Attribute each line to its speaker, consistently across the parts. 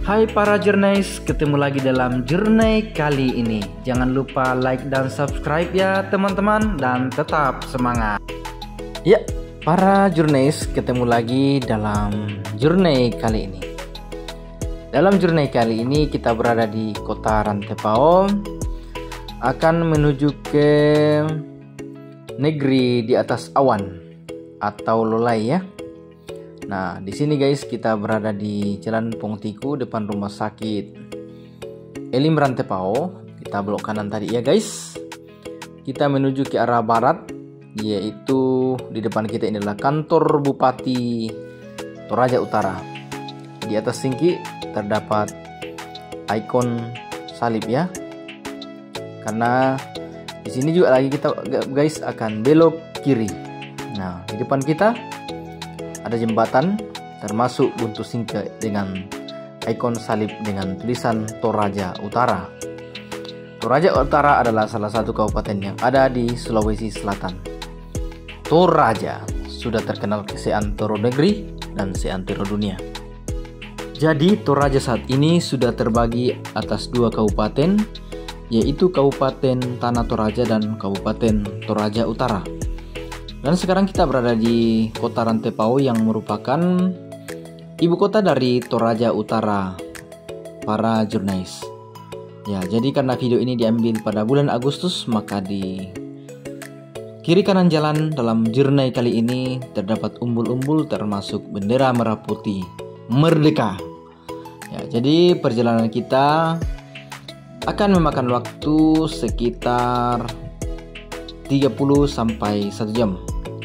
Speaker 1: Hai para Journeys, ketemu lagi dalam Journey kali ini. Jangan lupa like dan subscribe ya teman-teman, dan tetap semangat. Ya, para Journeys, ketemu lagi dalam Journey kali ini. Dalam Journey kali ini kita berada di kota Rantepao, akan menuju ke negeri di atas awan atau Lolai ya. Nah, di sini guys kita berada di Jalan Pongtiku depan rumah sakit Elim Rantepao. Kita belok kanan tadi ya guys. Kita menuju ke arah barat, yaitu di depan kita ini adalah kantor Bupati Toraja Utara. Di atas tinggi terdapat ikon salib ya. Karena di sini juga lagi kita guys akan belok kiri. Nah, di depan kita ada jembatan termasuk buntu singke dengan ikon salib dengan tulisan Toraja Utara. Toraja Utara adalah salah satu kabupaten yang ada di Sulawesi Selatan. Toraja sudah terkenal ke seantero negeri dan seantero dunia. Jadi Toraja saat ini sudah terbagi atas dua kabupaten, yaitu Kabupaten Tanah Toraja dan Kabupaten Toraja Utara. Dan sekarang kita berada di kota Rantepao yang merupakan ibu kota dari Toraja Utara, para Journeys. Ya, jadi karena video ini diambil pada bulan Agustus, maka di kiri kanan jalan dalam Journey kali ini terdapat umbul-umbul termasuk bendera merah putih merdeka. Ya, jadi perjalanan kita akan memakan waktu sekitar 30 sampai 1 jam,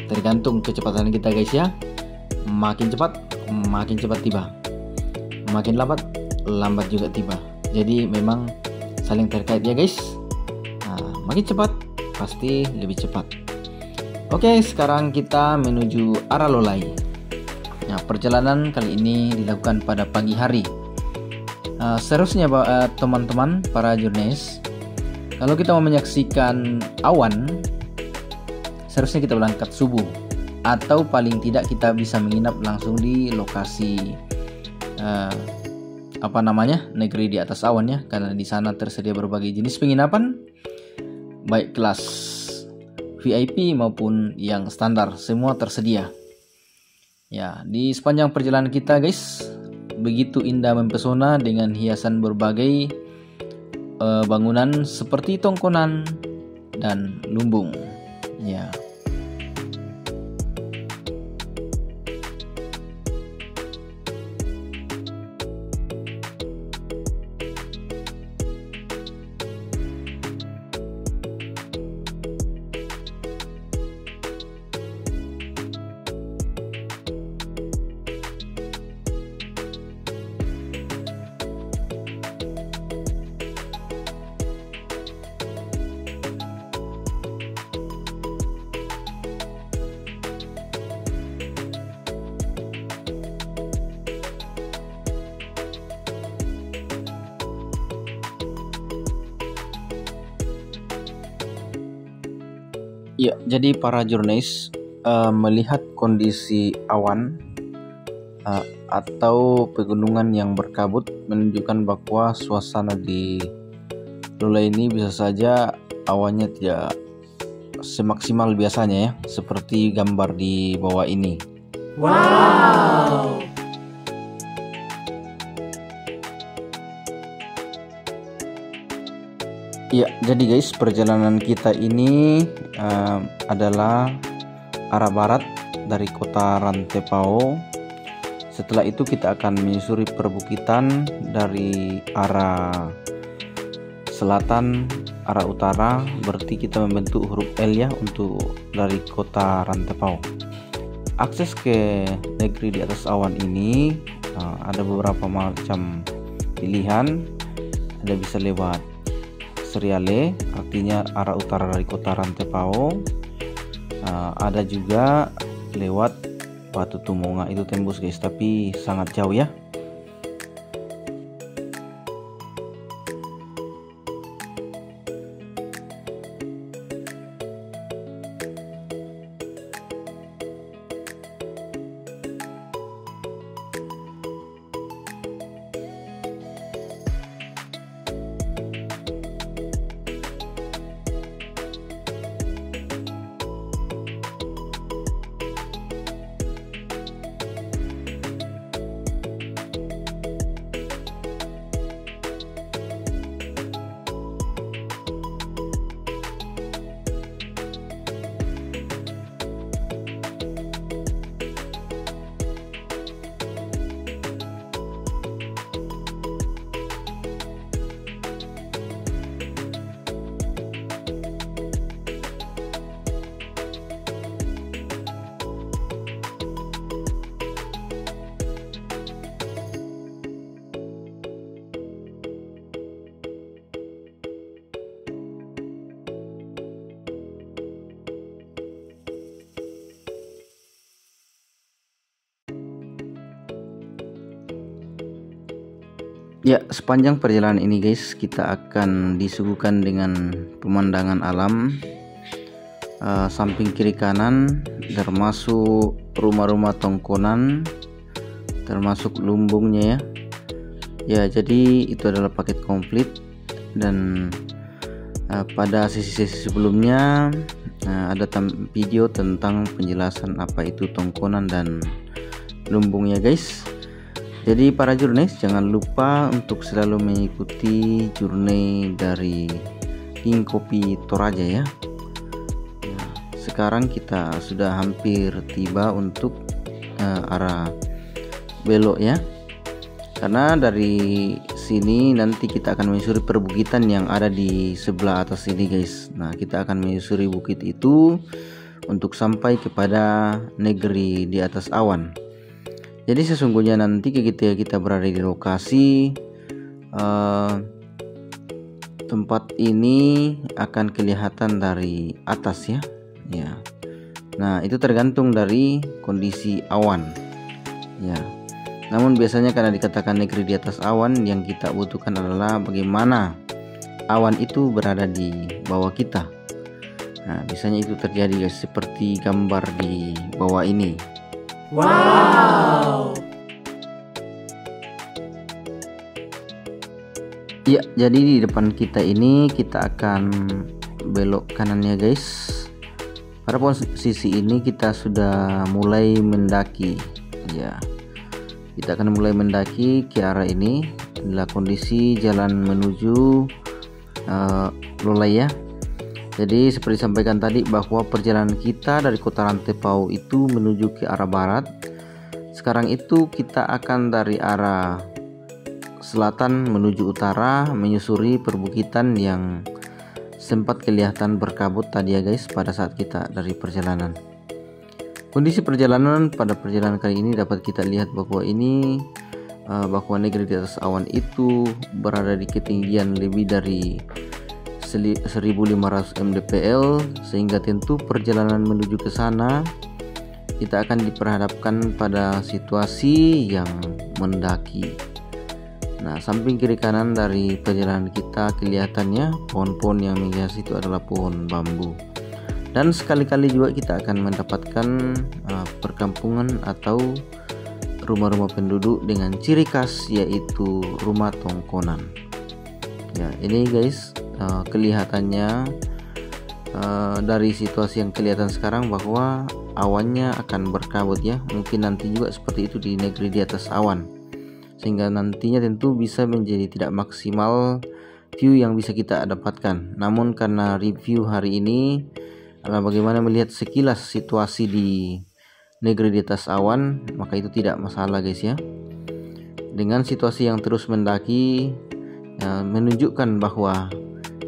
Speaker 1: tergantung kecepatan kita guys ya. Makin cepat tiba, makin lambat juga tiba. Jadi memang saling terkait ya guys. Nah, makin cepat pasti lebih cepat. Oke, sekarang kita menuju arah Lolai. Nah, perjalanan kali ini dilakukan pada pagi hari. Seharusnya teman-teman para Journeys, kalau kita mau menyaksikan awan, seharusnya kita berangkat subuh, atau paling tidak kita bisa menginap langsung di lokasi negeri di atas awan ya, karena di sana tersedia berbagai jenis penginapan, baik kelas VIP maupun yang standar, semua tersedia. Ya, di sepanjang perjalanan kita guys, begitu indah mempesona dengan hiasan berbagai bangunan seperti tongkonan dan lumbung. Ya. Ya, jadi para Journeys melihat kondisi awan atau pegunungan yang berkabut menunjukkan bahwa suasana di Lolai ini bisa saja awannya tidak semaksimal biasanya ya, seperti gambar di bawah ini. Wow. Ya, jadi guys, perjalanan kita ini adalah arah barat dari kota Rantepao. Setelah itu kita akan menyusuri perbukitan dari arah selatan, arah utara. Berarti kita membentuk huruf L ya untuk dari kota Rantepao. Akses ke negeri di atas awan ini ada beberapa macam pilihan. Ada bisa lewat Seriale, artinya arah utara dari kota Rantepao. Ada juga lewat Batu Tumonga, itu tembus guys, tapi sangat jauh ya. Ya, sepanjang perjalanan ini guys, kita akan disuguhkan dengan pemandangan alam samping kiri kanan, termasuk rumah-rumah tongkonan, termasuk lumbungnya ya. Ya, jadi itu adalah paket komplit. Dan pada sesi-sesi sebelumnya ada video tentang penjelasan apa itu tongkonan dan lumbungnya guys. Jadi para jurnalis jangan lupa untuk selalu mengikuti journey dari King Kopi Toraja ya. Sekarang kita sudah hampir tiba untuk arah belok ya. Karena dari sini nanti kita akan menyusuri perbukitan yang ada di sebelah atas ini guys. Nah, kita akan menyusuri bukit itu untuk sampai kepada negeri di atas awan. Jadi sesungguhnya nanti ketika kita berada di lokasi tempat ini akan kelihatan dari atas ya. Nah, itu tergantung dari kondisi awan ya. Namun biasanya karena dikatakan negeri di atas awan, yang kita butuhkan adalah bagaimana awan itu berada di bawah kita. Nah, biasanya itu terjadi guys, seperti gambar di bawah ini. Wow. Ya, jadi di depan kita ini kita akan belok kanannya guys. Pada posisi ini kita sudah mulai mendaki ya. Kita akan mulai mendaki ke arah ini. Inilah kondisi jalan menuju Lolai ya. Jadi seperti disampaikan tadi bahwa perjalanan kita dari kota Rantepao itu menuju ke arah barat. Sekarang itu kita akan dari arah selatan menuju utara, menyusuri perbukitan yang sempat kelihatan berkabut tadi ya guys pada saat kita dari perjalanan. Kondisi perjalanan pada perjalanan kali ini dapat kita lihat bahwa bahwa negeri di atas awan itu berada di ketinggian lebih dari 1500 mdpl, sehingga tentu perjalanan menuju ke sana kita akan diperhadapkan pada situasi yang mendaki. Nah, samping kiri kanan dari perjalanan kita kelihatannya pohon-pohon yang menghiasi itu adalah pohon bambu. Dan sekali-kali juga kita akan mendapatkan perkampungan atau rumah-rumah penduduk dengan ciri khas yaitu rumah tongkonan. Ya, ini guys kelihatannya dari situasi yang kelihatan sekarang bahwa awannya akan berkabut ya. Mungkin nanti juga seperti itu di negeri di atas awan, sehingga nantinya tentu bisa menjadi tidak maksimal view yang bisa kita dapatkan. Namun karena review hari ini adalah bagaimana melihat sekilas situasi di negeri di atas awan, maka itu tidak masalah guys ya. Dengan situasi yang terus mendaki menunjukkan bahwa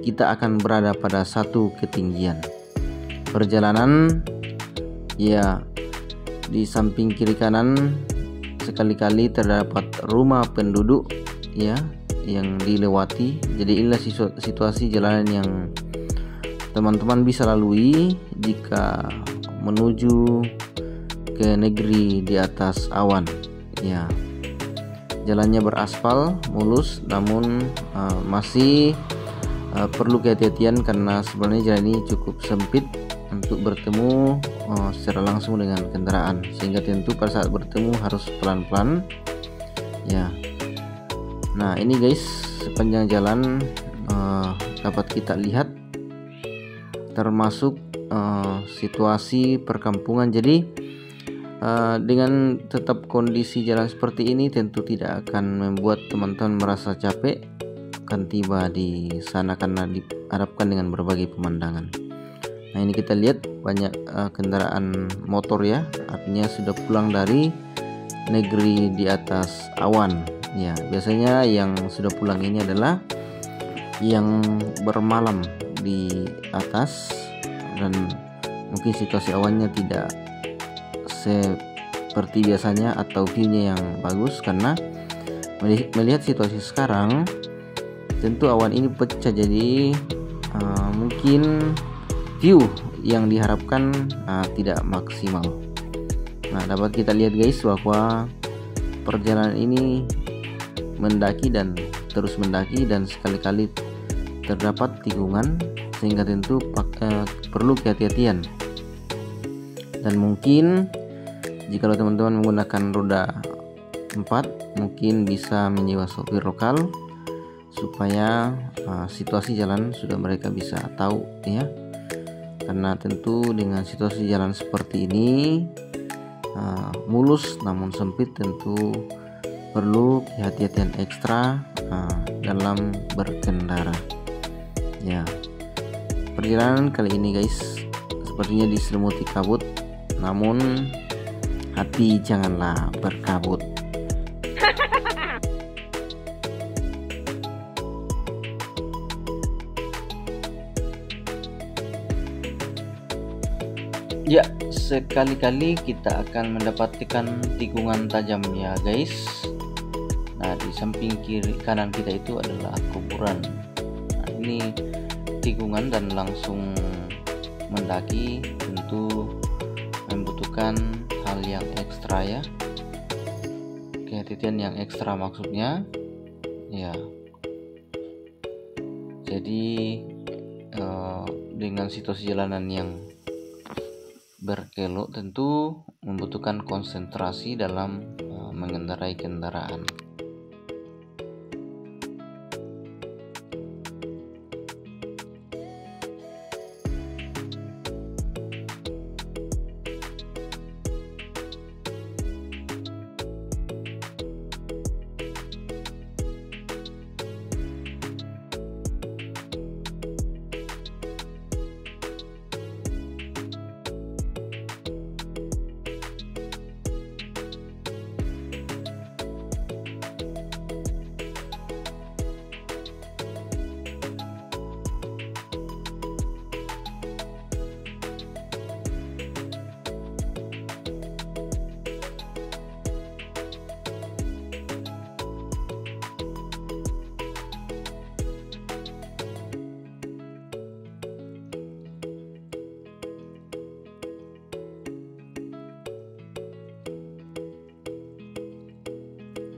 Speaker 1: kita akan berada pada satu ketinggian. Perjalanan ya, di samping kiri kanan sekali-kali terdapat rumah penduduk ya yang dilewati. Jadi inilah situasi jalanan yang teman-teman bisa lalui jika menuju ke negeri di atas awan ya. Jalannya beraspal mulus, namun masih perlu kehati-hatian karena sebenarnya jalan ini cukup sempit untuk bertemu secara langsung dengan kendaraan, sehingga tentu pada saat bertemu harus pelan-pelan ya. Nah, ini guys sepanjang jalan dapat kita lihat termasuk situasi perkampungan. Jadi dengan tetap kondisi jalan seperti ini tentu tidak akan membuat teman-teman merasa capek akan tiba di sana karena dihadapkan dengan berbagai pemandangan. Nah, ini kita lihat banyak kendaraan motor ya, artinya sudah pulang dari negeri di atas awan ya. Biasanya yang sudah pulang ini adalah yang bermalam di atas, dan mungkin situasi awannya tidak seperti biasanya atau view-nya yang bagus. Karena melihat situasi sekarang tentu awan ini pecah, jadi mungkin view yang diharapkan tidak maksimal. Nah, dapat kita lihat guys bahwa perjalanan ini mendaki dan terus mendaki, dan sekali-kali terdapat tikungan, sehingga tentu perlu kehati-hatian. Dan mungkin jika teman-teman menggunakan roda 4, mungkin bisa menyewa sopir lokal supaya situasi jalan sudah mereka bisa tahu ya. Karena tentu dengan situasi jalan seperti ini mulus namun sempit, tentu perlu kehati-hatian ekstra dalam berkendara ya. Perjalanan kali ini guys sepertinya diselimuti kabut, namun hati janganlah berkabut. Ya, sekali-kali kita akan mendapatkan tikungan tajam ya guys. Nah, di samping kiri kanan kita itu adalah kuburan. Nah, ini tikungan dan langsung mendaki tentu membutuhkan hal yang ekstra ya. Kehati-hatian yang ekstra maksudnya ya. Jadi dengan situasi jalanan yang berkelok tentu membutuhkan konsentrasi dalam mengendarai kendaraan.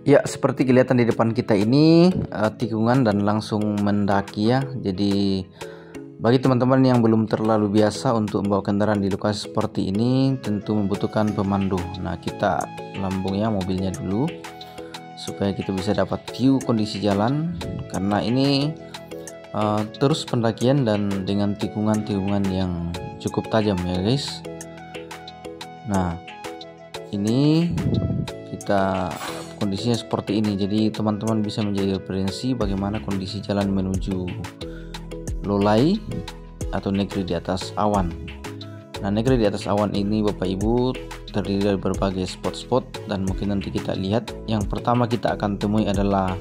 Speaker 1: Ya, seperti kelihatan di depan kita ini tikungan dan langsung mendaki ya. Jadi bagi teman-teman yang belum terlalu biasa untuk membawa kendaraan di lokasi seperti ini, tentu membutuhkan pemandu. Nah, kita lambung ya mobilnya dulu supaya kita bisa dapat view kondisi jalan, karena ini terus pendakian dan dengan tikungan-tikungan yang cukup tajam ya guys. Nah, ini kita kondisinya seperti ini, jadi teman-teman bisa menjadi referensi bagaimana kondisi jalan menuju Lolai atau negeri di atas awan. Nah, negeri di atas awan ini Bapak Ibu terdiri dari berbagai spot-spot, dan mungkin nanti kita lihat yang pertama kita akan temui adalah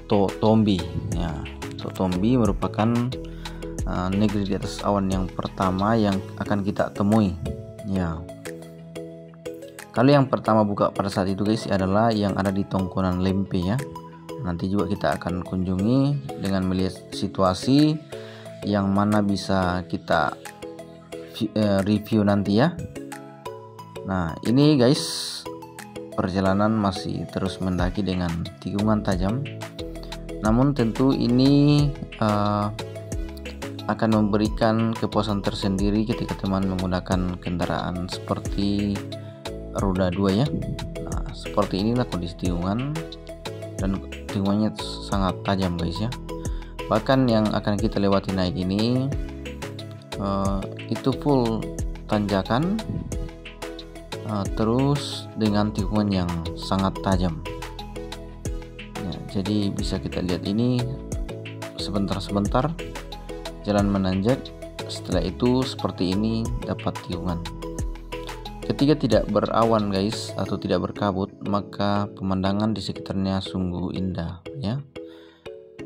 Speaker 1: Totombi ya. Totombi merupakan negeri di atas awan yang pertama yang akan kita temui ya. Kalau yang pertama buka pada saat itu guys adalah yang ada di Tongkonan Lempe ya. Nanti juga kita akan kunjungi dengan melihat situasi yang mana bisa kita review nanti ya. Nah, ini guys perjalanan masih terus mendaki dengan tikungan tajam. Namun tentu ini akan memberikan kepuasan tersendiri ketika teman menggunakan kendaraan seperti roda 2 ya. Nah, seperti inilah kondisi tikungan, dan tikungannya sangat tajam guys ya. Bahkan yang akan kita lewati naik ini itu full tanjakan, terus dengan tikungan yang sangat tajam ya. Jadi bisa kita lihat ini sebentar-sebentar jalan menanjak, setelah itu seperti ini dapat tikungan. Ketika tidak berawan guys atau tidak berkabut, maka pemandangan di sekitarnya sungguh indah ya,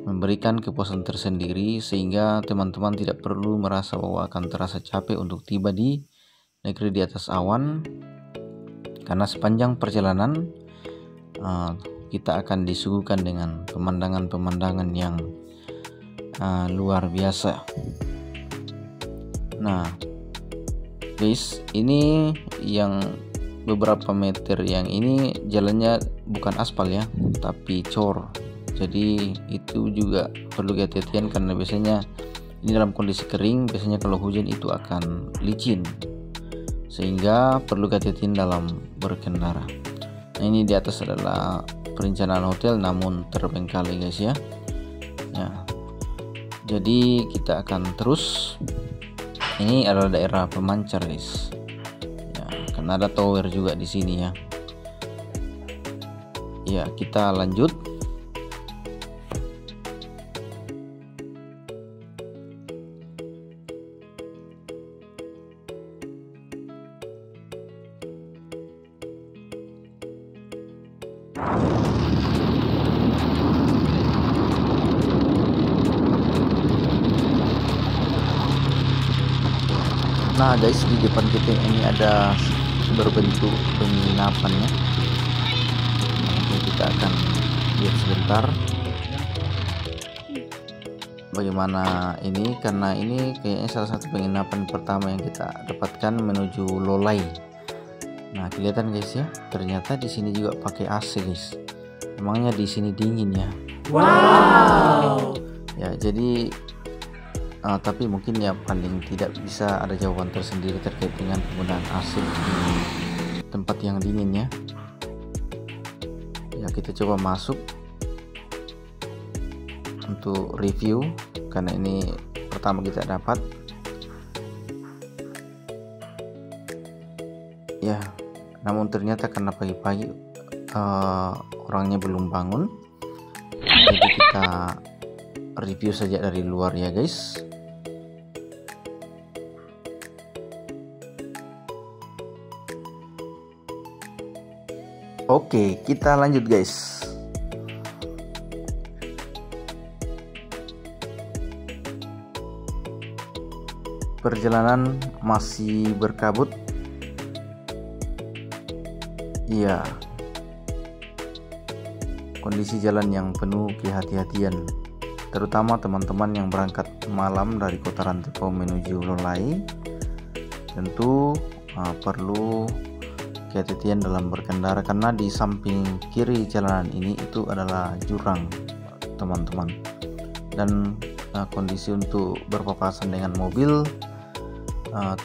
Speaker 1: memberikan kepuasan tersendiri, sehingga teman-teman tidak perlu merasa bahwa akan terasa capek untuk tiba di negeri di atas awan, karena sepanjang perjalanan kita akan disuguhkan dengan pemandangan-pemandangan yang luar biasa. Nah guys, ini yang beberapa meter yang ini jalannya bukan aspal ya, tapi cor. Jadi itu juga perlu kehati-hatian karena biasanya ini dalam kondisi kering, biasanya kalau hujan itu akan licin, sehingga perlu kehati-hatian dalam berkendara. Nah, ini di atas adalah perencanaan hotel namun terbengkalai guys ya. Jadi kita akan terus. Ini adalah daerah pemancar guys. Ya, karena ada tower juga di sini ya. Ya, kita lanjut. Nah guys, di depan kita ini ada berbentuk penginapan ya. Nanti kita akan lihat sebentar bagaimana ini, karena ini kayaknya salah satu penginapan pertama yang kita dapatkan menuju Lolai. Nah kelihatan guys ya, ternyata di sini juga pakai AC guys. Emangnya di sini dingin ya? Wow. Ya jadi tapi mungkin ya paling tidak bisa ada jawaban tersendiri terkait dengan penggunaan AC di tempat yang dingin ya. Ya kita coba masuk untuk review karena ini pertama kita dapat. Ya, namun ternyata karena pagi-pagi orangnya belum bangun, jadi kita review saja dari luar ya guys. Oke, kita lanjut guys. Perjalanan masih berkabut. Iya. Kondisi jalan yang penuh kehati-hatian, terutama teman-teman yang berangkat malam dari Kota Rantepao menuju Lolai. Tentu perlu kehati-hatian dalam berkendara karena di samping kiri jalanan ini itu adalah jurang teman-teman, dan kondisi untuk berpapasan dengan mobil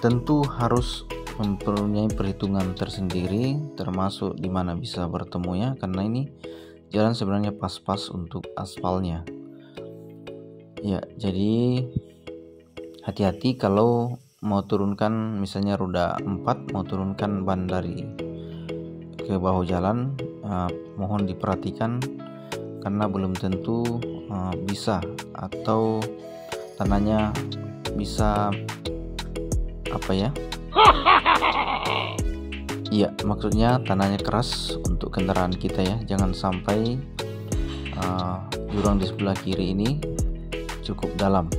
Speaker 1: tentu harus mempunyai perhitungan tersendiri, termasuk di mana bisa bertemu ya, karena ini jalan sebenarnya pas-pas untuk aspalnya ya. Jadi hati-hati kalau mau turunkan misalnya roda 4, mau turunkan ban dari ke bahu jalan, mohon diperhatikan karena belum tentu bisa, atau tanahnya bisa apa ya, iya maksudnya tanahnya keras untuk kendaraan kita ya. Jangan sampai jurang di sebelah kiri ini cukup dalam.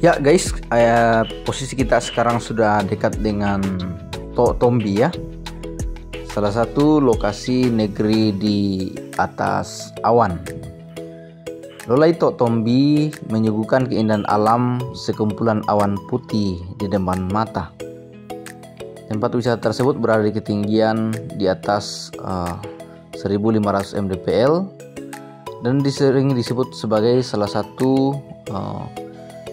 Speaker 1: Ya guys, posisi kita sekarang sudah dekat dengan Tombi ya, salah satu lokasi negeri di atas awan. Lolai Tok Tombi menyuguhkan keindahan alam sekumpulan awan putih di depan mata. Tempat wisata tersebut berada di ketinggian di atas 1500 mdpl dan sering disebut sebagai salah satu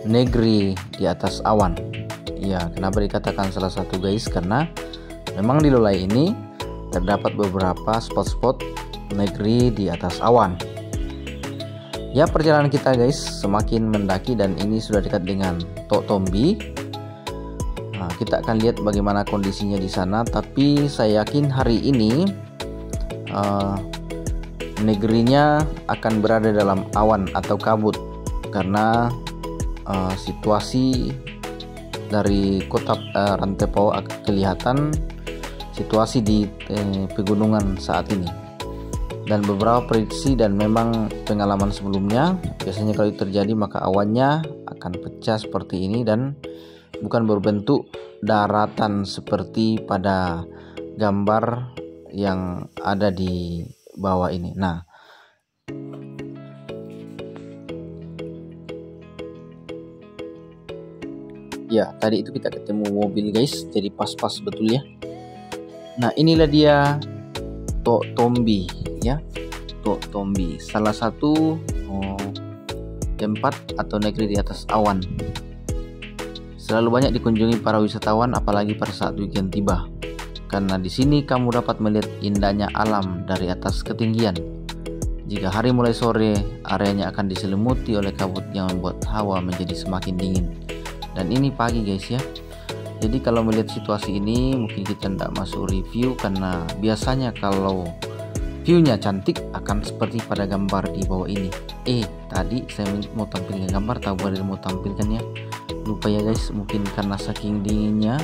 Speaker 1: negeri di atas awan. Ya, kenapa dikatakan salah satu guys? Karena memang di Lolai ini terdapat beberapa spot-spot negeri di atas awan. Ya, perjalanan kita guys semakin mendaki dan ini sudah dekat dengan Tok Tombi. Nah, kita akan lihat bagaimana kondisinya di sana. Tapi saya yakin hari ini negerinya akan berada dalam awan atau kabut karena situasi dari kota Rantepao akan kelihatan situasi di pegunungan saat ini. Dan beberapa prediksi dan memang pengalaman sebelumnya, biasanya kalau itu terjadi maka awannya akan pecah seperti ini dan bukan berbentuk daratan seperti pada gambar yang ada di bawah ini. Nah, ya tadi itu kita ketemu mobil guys, jadi pas-pas betul ya. Nah, inilah dia Tok Tombi ya. Tok Tombi salah satu tempat atau negeri di atas awan. Selalu banyak dikunjungi para wisatawan apalagi pada saat weekend tiba. Karena di sini kamu dapat melihat indahnya alam dari atas ketinggian. Jika hari mulai sore, areanya akan diselimuti oleh kabut yang membuat hawa menjadi semakin dingin. Dan ini pagi guys ya. Jadi kalau melihat situasi ini mungkin kita tidak masuk review karena biasanya kalau viewnya cantik akan seperti pada gambar di bawah ini. Tadi saya mau tampilkan gambar, tahu boleh mau tampilkan ya. Lupa ya guys, mungkin karena saking dinginnya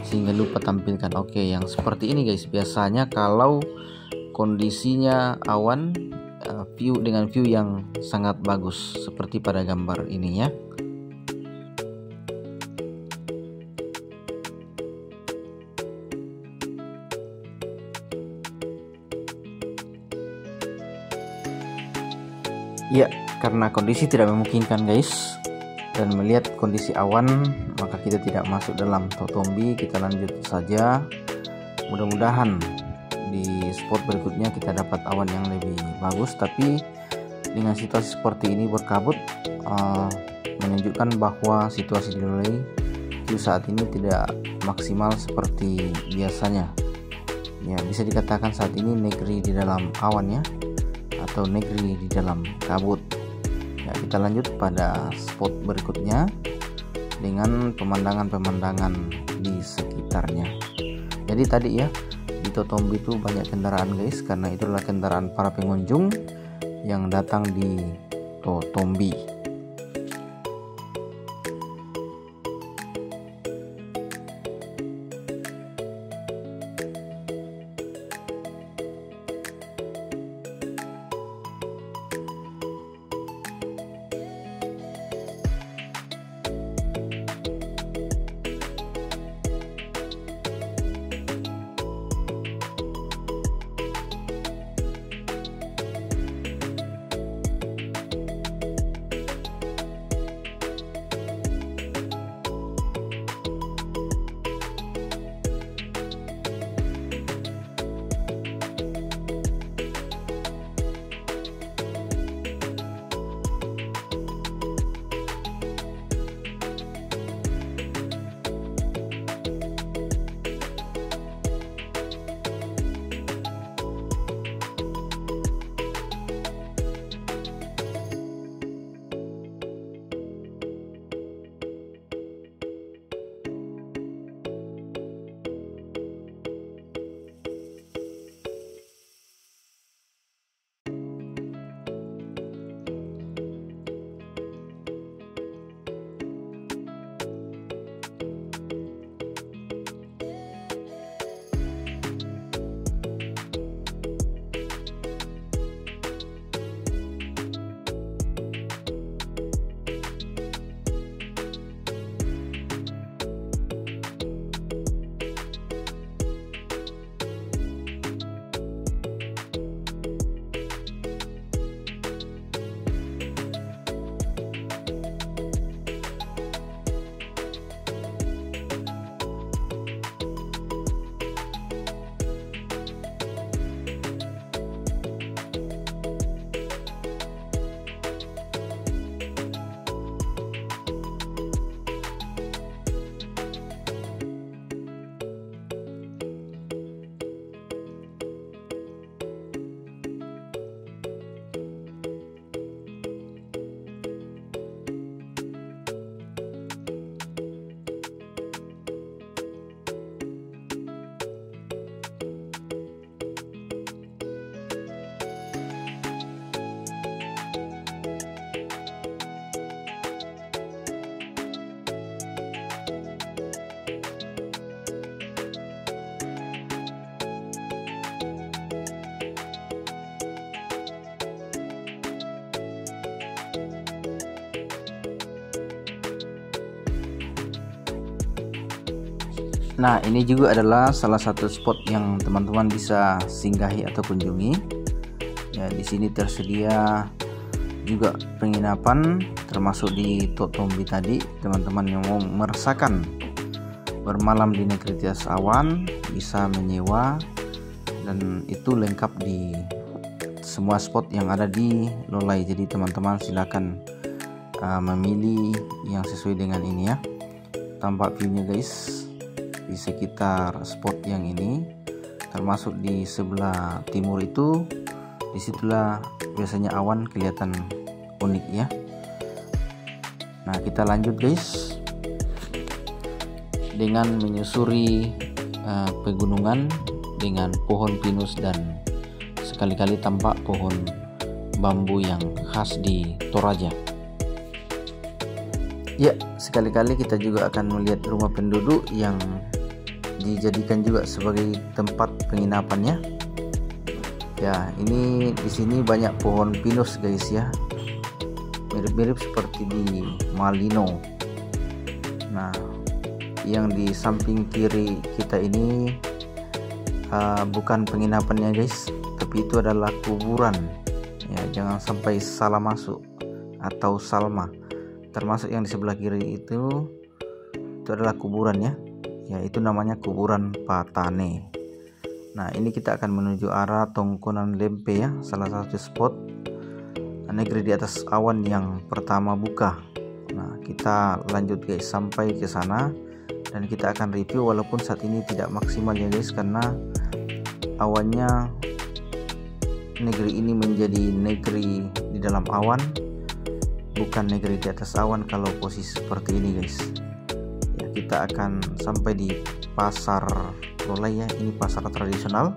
Speaker 1: sehingga lupa tampilkan. Oke, yang seperti ini guys. Biasanya kalau kondisinya awan, view dengan view yang sangat bagus seperti pada gambar ini ya. Ya, karena kondisi tidak memungkinkan guys dan melihat kondisi awan, maka kita tidak masuk dalam Tok Tombi. Kita lanjut saja. Mudah-mudahan di spot berikutnya kita dapat awan yang lebih bagus. Tapi dengan situasi seperti ini berkabut, menunjukkan bahwa situasi di Lolai saat ini tidak maksimal seperti biasanya. Ya, bisa dikatakan saat ini negeri di dalam awan ya, atau negeri di dalam kabut. Ya, kita lanjut pada spot berikutnya dengan pemandangan-pemandangan di sekitarnya. Jadi tadi ya di Tok Tombi itu banyak kendaraan guys, karena itu adalah kendaraan para pengunjung yang datang di Tok Tombi. Nah, ini juga adalah salah satu spot yang teman-teman bisa singgahi atau kunjungi. Ya, di sini tersedia juga penginapan, termasuk di Totombi tadi. Teman-teman yang mau merasakan bermalam di negeri di atas awan bisa menyewa, dan itu lengkap di semua spot yang ada di Lolai. Jadi teman-teman silakan memilih yang sesuai dengan ini ya. Tampak view-nya guys di sekitar spot yang ini, termasuk di sebelah timur itu, disitulah biasanya awan kelihatan unik ya. Nah, kita lanjut guys dengan menyusuri pegunungan dengan pohon pinus, dan sekali-kali tampak pohon bambu yang khas di Toraja. Ya, sekali-kali kita juga akan melihat rumah penduduk yang dijadikan juga sebagai tempat penginapannya. Ya, ini di sini banyak pohon pinus guys ya, mirip-mirip seperti di Malino. Nah, yang di samping kiri kita ini bukan penginapannya guys, tapi itu adalah kuburan. Ya, jangan sampai salah masuk atau salma. Termasuk yang di sebelah kiri itu adalah kuburan ya. Ya, itu namanya kuburan Patane. Nah, ini kita akan menuju arah Tongkonan Lempe ya, salah satu spot negeri di atas awan yang pertama buka. Nah, kita lanjut guys sampai ke sana, dan kita akan review walaupun saat ini tidak maksimal ya guys, karena awannya negeri ini menjadi negeri di dalam awan, bukan negeri di atas awan kalau posisi seperti ini guys. Ya, kita akan sampai di pasar Lolai ya, ini pasar tradisional.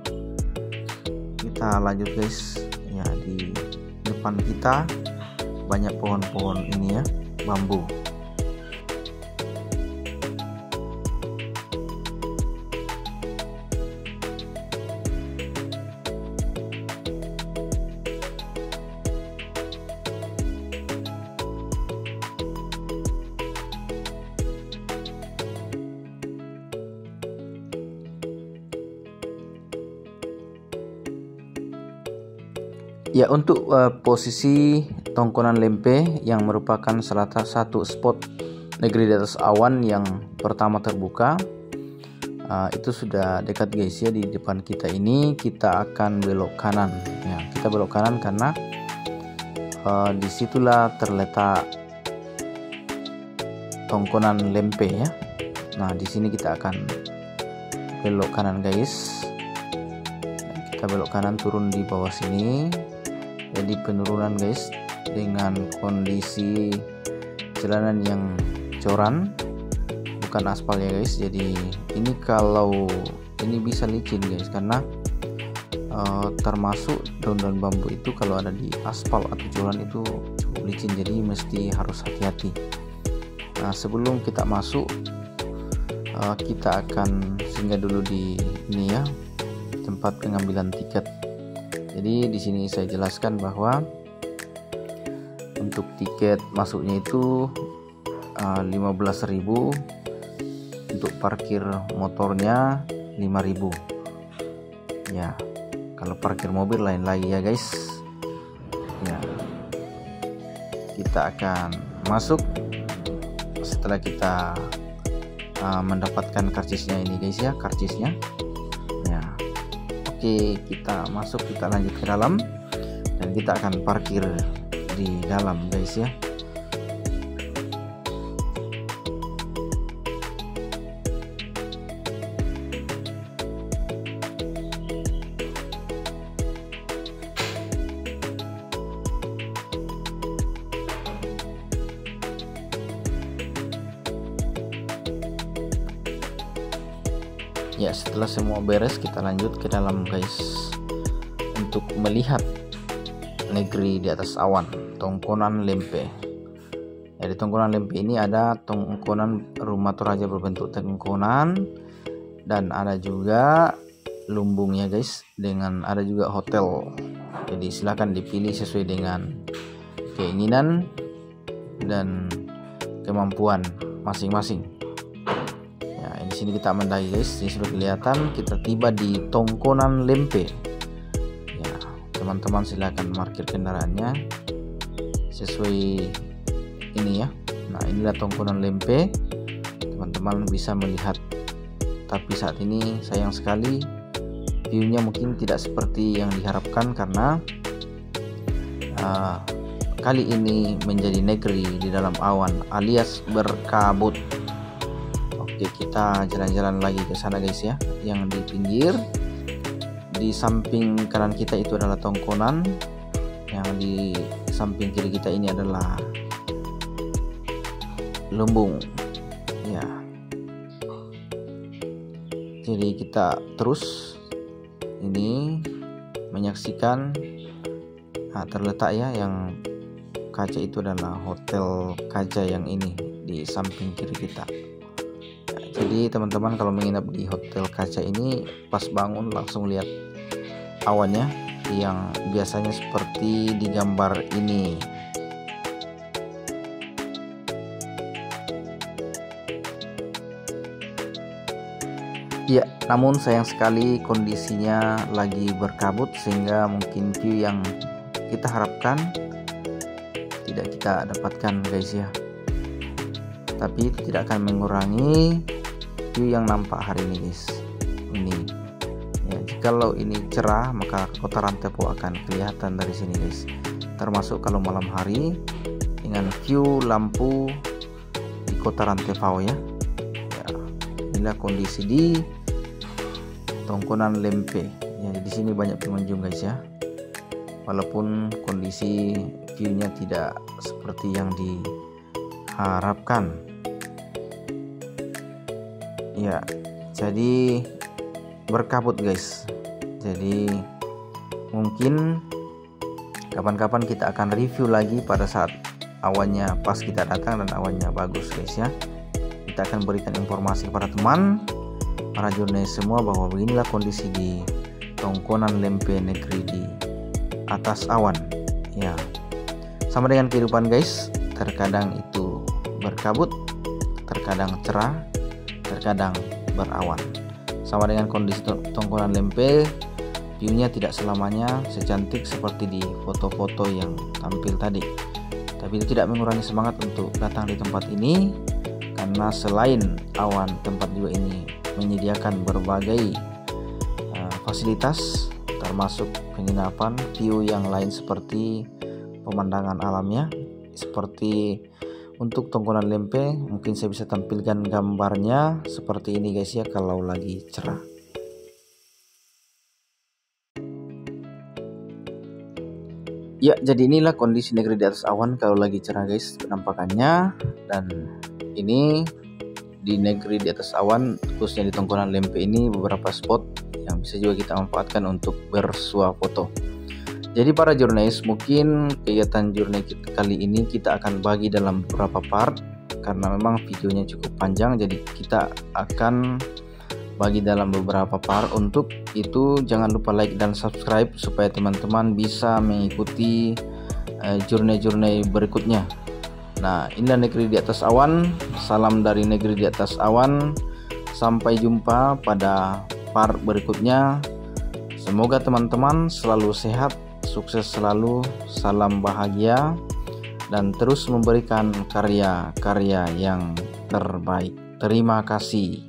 Speaker 1: Kita lanjut guys. Ya, di depan kita banyak pohon-pohon ini ya, bambu. Ya, untuk posisi Tongkonan Lempe yang merupakan salah satu spot negeri di atas awan yang pertama terbuka, itu sudah dekat guys ya. Di depan kita ini kita akan belok kanan ya, kita belok kanan karena disitulah terletak Tongkonan Lempe ya. Nah, di sini kita akan belok kanan guys. Kita belok kanan, turun di bawah sini. Jadi penurunan guys, dengan kondisi jalanan yang coran, bukan aspal ya guys. Jadi ini kalau ini bisa licin guys, karena termasuk daun-daun bambu itu kalau ada di aspal atau coran itu cukup licin, jadi mesti harus hati-hati. Nah, sebelum kita masuk, kita akan singgah dulu di ini ya, tempat pengambilan tiket. Jadi di sini saya jelaskan bahwa untuk tiket masuknya itu 15.000, untuk parkir motornya 5.000. Ya, kalau parkir mobil lain lagi ya guys. Ya, kita akan masuk setelah kita mendapatkan karcisnya ini guys ya, karcisnya. Ya, oke, kita masuk, kita lanjut ke dalam, dan kita akan parkir di dalam guys ya. Ya, setelah semua beres kita lanjut ke dalam guys untuk melihat negeri di atas awan, Tongkonan Lempe. Ya, di Tongkonan Lempe ini ada tongkonan rumah Toraja berbentuk tongkonan, dan ada juga lumbungnya guys, dengan ada juga hotel. Jadi silahkan dipilih sesuai dengan keinginan dan kemampuan masing-masing. Ya, ini di sini kita mendaki guys. Ini sudah kelihatan kita tiba di Tongkonan Lempe. Ya, teman-teman silakan parkir kendaraannya sesuai ini ya. Nah, inilah Tongkonan Lempe. Teman-teman bisa melihat. Tapi saat ini sayang sekali view-nya mungkin tidak seperti yang diharapkan karena kali ini menjadi negeri di dalam awan alias berkabut. Oke, kita jalan-jalan lagi ke sana guys ya. Yang di pinggir, di samping kanan kita itu adalah Tongkonan, yang di samping kiri kita ini adalah Lumbung ya. Jadi kita terus ini menyaksikan terletak ya, yang kaca itu adalah Hotel Kaja yang ini di samping kiri kita. Jadi teman-teman kalau menginap di Hotel Kaca ini pas bangun langsung lihat awannya yang biasanya seperti di gambar ini. Ya, namun sayang sekali kondisinya lagi berkabut sehingga mungkin view yang kita harapkan tidak kita dapatkan guys ya. Tapi itu tidak akan mengurangi view yang nampak hari ini guys. Ini ya, jikalau ini cerah maka kota Rantepo akan kelihatan dari sini guys. Termasuk kalau malam hari dengan view lampu di kota Rantepo ya. Inilah kondisi di Tongkonan Lempe. Ya, di sini banyak pengunjung guys ya. Walaupun kondisi view-nya tidak seperti yang diharapkan. Ya, jadi berkabut guys. Jadi mungkin kapan-kapan kita akan review lagi pada saat awannya pas kita datang dan awannya bagus guys ya. Kita akan berikan informasi kepada teman, para jurnalis semua bahwa beginilah kondisi di Tongkonan Lempe, negeri di atas awan ya. Sama dengan kehidupan guys, terkadang itu berkabut, terkadang cerah, terkadang berawan. Sama dengan kondisi Tongkonan Lempe, view-nya tidak selamanya secantik seperti di foto-foto yang tampil tadi. Tapi itu tidak mengurangi semangat untuk datang di tempat ini, karena selain awan, tempat juga ini menyediakan berbagai fasilitas termasuk penginapan, view yang lain seperti pemandangan alamnya. Seperti untuk Tongkonan Lempe mungkin saya bisa tampilkan gambarnya seperti ini guys ya kalau lagi cerah. Ya, jadi inilah kondisi negeri di atas awan kalau lagi cerah guys penampakannya. Dan ini di negeri di atas awan khususnya di Tongkonan Lempe ini beberapa spot yang bisa juga kita manfaatkan untuk bersuah foto. Jadi para jurnalis, mungkin kegiatan jurnal kita kali ini kita akan bagi dalam beberapa part karena memang videonya cukup panjang, jadi kita akan bagi dalam beberapa part. Untuk itu jangan lupa like dan subscribe supaya teman-teman bisa mengikuti jurnal berikutnya. Nah, inilah negeri di atas awan. Salam dari negeri di atas awan. Sampai jumpa pada part berikutnya. Semoga teman-teman selalu sehat, sukses selalu, salam bahagia, dan terus memberikan karya-karya yang terbaik. Terima kasih.